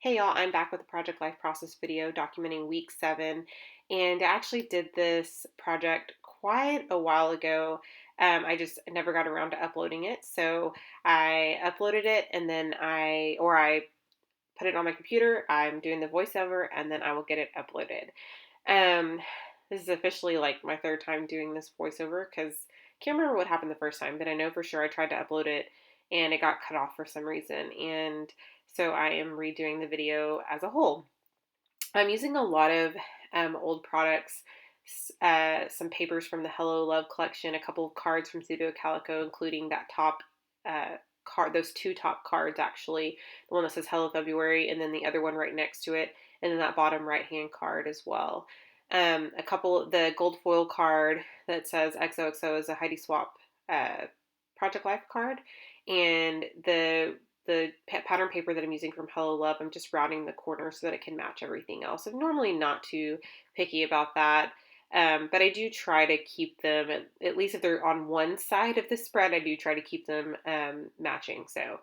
Hey y'all, I'm back with a Project Life Process video documenting week 7, and I actually did this project quite a while ago. I just never got around to uploading it, so I uploaded it and then I put it on my computer. I'm doing the voiceover and then I will get it uploaded. Um, this is officially like my third time doing this voiceover because I can't remember what happened the first time, but I know for sure I tried to upload it and it got cut off for some reason. And so I am redoing the video as a whole. I'm using a lot of old products, some papers from the Hello Love collection, a couple of cards from Studio Calico, including that top card, those two top cards actually, the one that says Hello February, and then the other one right next to it, and then that bottom right hand card as well. The gold foil card that says XOXO is a Heidi Swap uh, Project Life card, and the pattern paper that I'm using from Hello Love, I'm just rounding the corners so that it can match everything else. I'm normally not too picky about that, but I do try to keep them, at least if they're on one side of the spread, I do try to keep them matching. So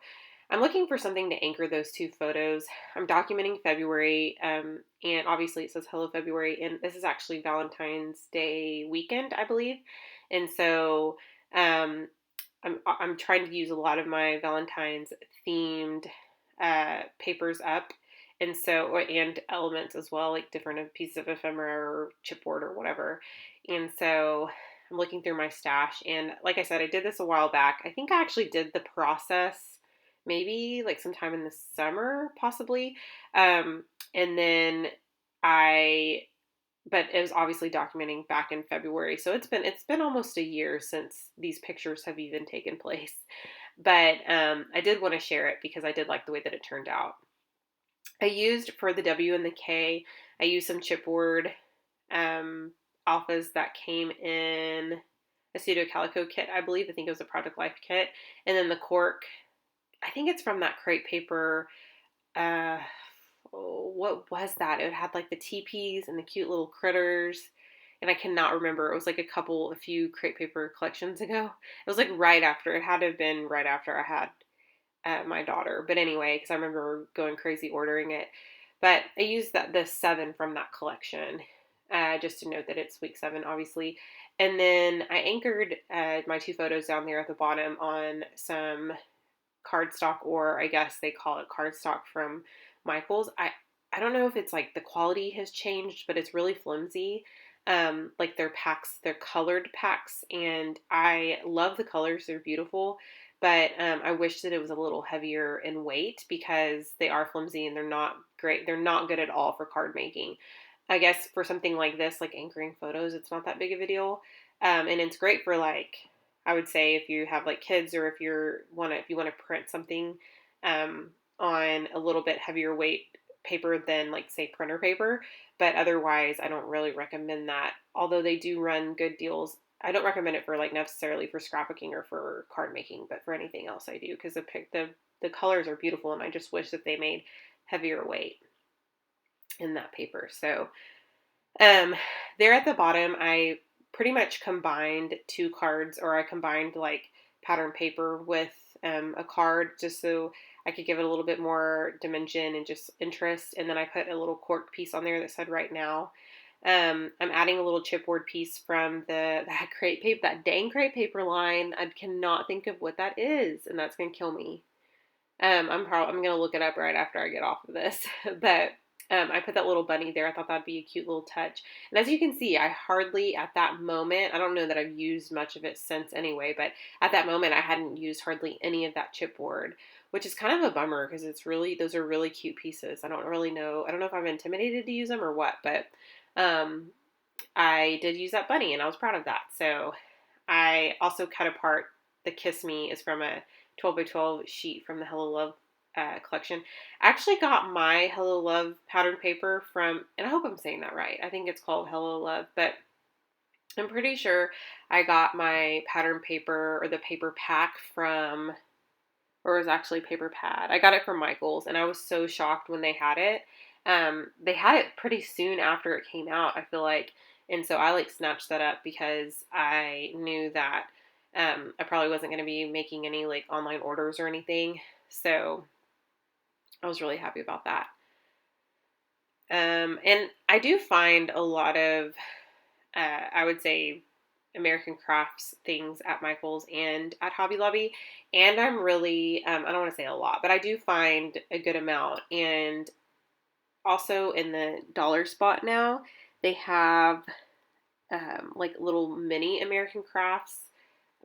I'm looking for something to anchor those two photos. I'm documenting February, and obviously it says Hello February, and this is actually Valentine's Day weekend, I believe. And so um, I'm trying to use a lot of my Valentine's themed papers up, and elements as well, like different pieces of ephemera or chipboard or whatever. And so I'm looking through my stash, and like I said, I did this a while back. I think I actually did the process maybe like sometime in the summer, possibly, and then I but it was obviously documenting back in February. So it's been almost a year since these pictures have even taken place. But I did want to share it because I did like the way that it turned out. I used for the W and the K, I used some chipboard um, alphas that came in a Studio Calico kit, I believe. I think it was a Project Life kit. And then the cork, I think it's from that crepe paper. Uh, what was that? It had like the teepees and the cute little critters. And I cannot remember. It was like a few crepe paper collections ago. It was like right after. It had to have been right after I had my daughter. But anyway, because I remember going crazy ordering it. But I used the 7 from that collection, just to note that it's week 7, obviously. And then I anchored my two photos down there at the bottom on some cardstock, or I guess they call it cardstock from Michaels. I don't know if it's like the quality has changed, but it's really flimsy. Like their packs, they're colored packs, and I love the colors. They're beautiful, but I wish that it was a little heavier in weight because they are flimsy and they're not great. They're not good at all for card making. I guess for something like this, like anchoring photos, it's not that big of a deal. And it's great for like, I would say if you have like kids, or if you want to print something um, on a little bit heavier weight paper than like say printer paper. But otherwise, I don't really recommend that. Although they do run good deals, I don't recommend it for like necessarily for scrapbooking or for card making, but for anything else I do because the colors are beautiful, and I just wish that they made heavier weight in that paper. So um, there at the bottom, I pretty much combined two cards, or I combined like pattern paper with a card just so I could give it a little bit more dimension and just interest. And then I put a little cork piece on there that said right now. I'm adding a little chipboard piece from that crepe paper, that dang crepe paper line. I cannot think of what that is, and that's gonna kill me. I'm gonna look it up right after I get off of this, but I put that little bunny there. I thought that'd be a cute little touch. And as you can see, I hardly at that moment, I don't know that I've used much of it since anyway, but at that moment I hadn't used hardly any of that chipboard, which is kind of a bummer because those are really cute pieces. I don't really know. I don't know if I'm intimidated to use them or what, but um, I did use that bunny and I was proud of that. So I also cut apart the Kiss Me is from a 12 by 12 sheet from the Hello Love collection. I actually got my Hello Love pattern paper from, and I hope I'm saying that right. I think it's called Hello Love, but I'm pretty sure I got my pattern paper or the paper pack from, or it was actually paper pad. I got it from Michaels, and I was so shocked when they had it. They had it pretty soon after it came out, I feel like, and so I like snatched that up because I knew that I probably wasn't going to be making any like online orders or anything. So I was really happy about that. And I do find a lot of, I would say, American crafts things at Michael's and at Hobby Lobby. And I'm really, I don't want to say a lot, but I do find a good amount. And also in the dollar spot now, they have like little mini American crafts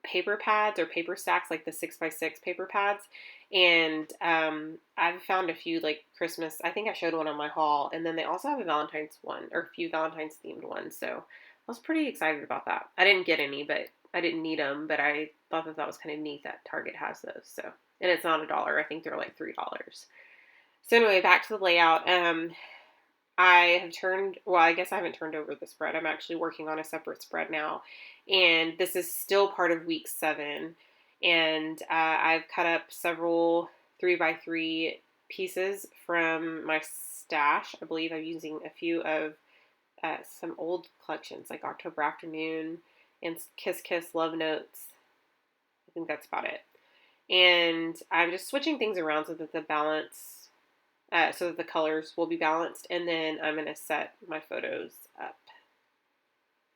paper pads or paper stacks, like the 6x6 paper pads. And I've found a few like Christmas. I think I showed one on my haul, and then they also have a Valentine's one or a few Valentine's themed ones. So I was pretty excited about that. I didn't get any, but I didn't need them. But I thought that that was kind of neat that Target has those. So, and it's not $1. I think they're like $3. So anyway, back to the layout. I have turned, well, I guess I haven't turned over the spread. I'm actually working on a separate spread now. And this is still part of week 7. And I've cut up several 3x3 pieces from my stash. I believe I'm using a few of some old collections like October Afternoon and Kiss Kiss Love Notes. I think that's about it. And I'm just switching things around so that the balance so that the colors will be balanced, and then I'm going to set my photos up.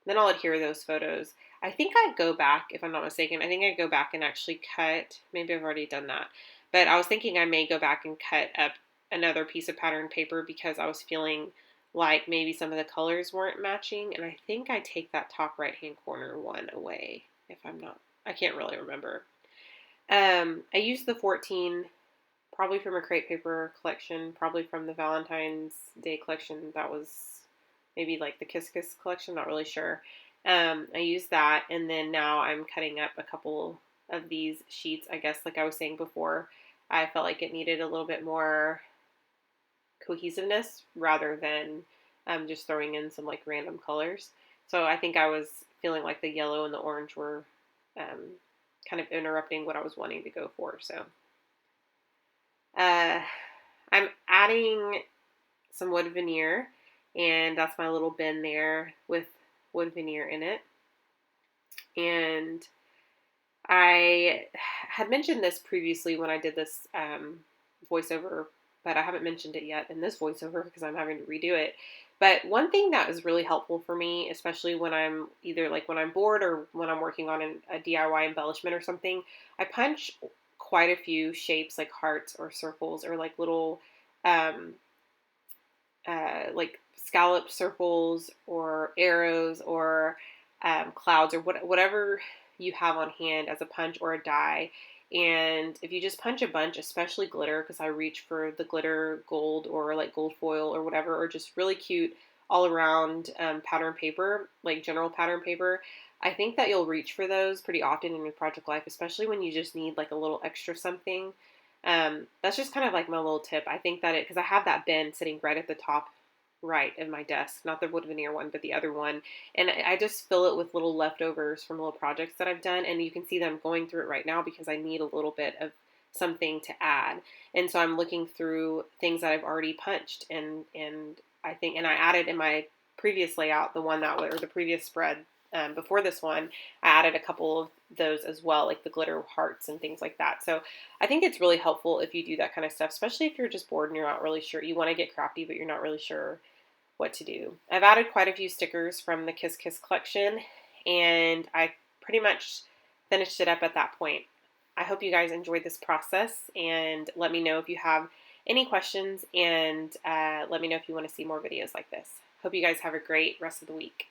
Then I'll adhere those photos. I think I go back, if I'm not mistaken, I think I go back and actually cut, maybe I've already done that, but I was thinking I may go back and cut up another piece of pattern paper because I was feeling like maybe some of the colors weren't matching, and I think I take that top right hand corner one away, if I'm not, I can't really remember. I used the 14 probably from a crepe paper collection, probably from the Valentine's Day collection. That was maybe like the Kiss Kiss collection, not really sure. I used that, and then now I'm cutting up a couple of these sheets. I guess, like I was saying before, I felt like it needed a little bit more cohesiveness rather than just throwing in some like random colors. So I think I was feeling like the yellow and the orange were kind of interrupting what I was wanting to go for. So uh, I'm adding some wood veneer, and that's my little bin there with wood veneer in it. And I had mentioned this previously when I did this voiceover, but I haven't mentioned it yet in this voiceover because I'm having to redo it. But one thing that is really helpful for me, especially when I'm either like when I'm bored or when I'm working on a DIY embellishment or something, I punch quite a few shapes like hearts or circles or like little um, like scalloped circles or arrows or clouds or whatever you have on hand as a punch or a die. And if you just punch a bunch, especially glitter, because I reach for the glitter gold or like gold foil or whatever, or just really cute all around pattern paper, like general pattern paper, I think that you'll reach for those pretty often in your project life, especially when you just need like a little extra something. That's just kind of like my little tip. I think that because I have that bin sitting right at the top right of my desk, not the wood veneer one, but the other one. And I just fill it with little leftovers from little projects that I've done. And you can see that I'm going through it right now because I need a little bit of something to add. And so I'm looking through things that I've already punched. And I think, and I added in my previous layout, the one that was, or the previous spread before this one, I added a couple of those as well, like the glitter hearts and things like that. So I think it's really helpful if you do that kind of stuff, especially if you're just bored and you're not really sure. You want to get crafty, but you're not really sure what to do. I've added quite a few stickers from the Kiss Kiss collection, and I pretty much finished it up at that point. I hope you guys enjoyed this process, and let me know if you have any questions, and let me know if you want to see more videos like this. Hope you guys have a great rest of the week.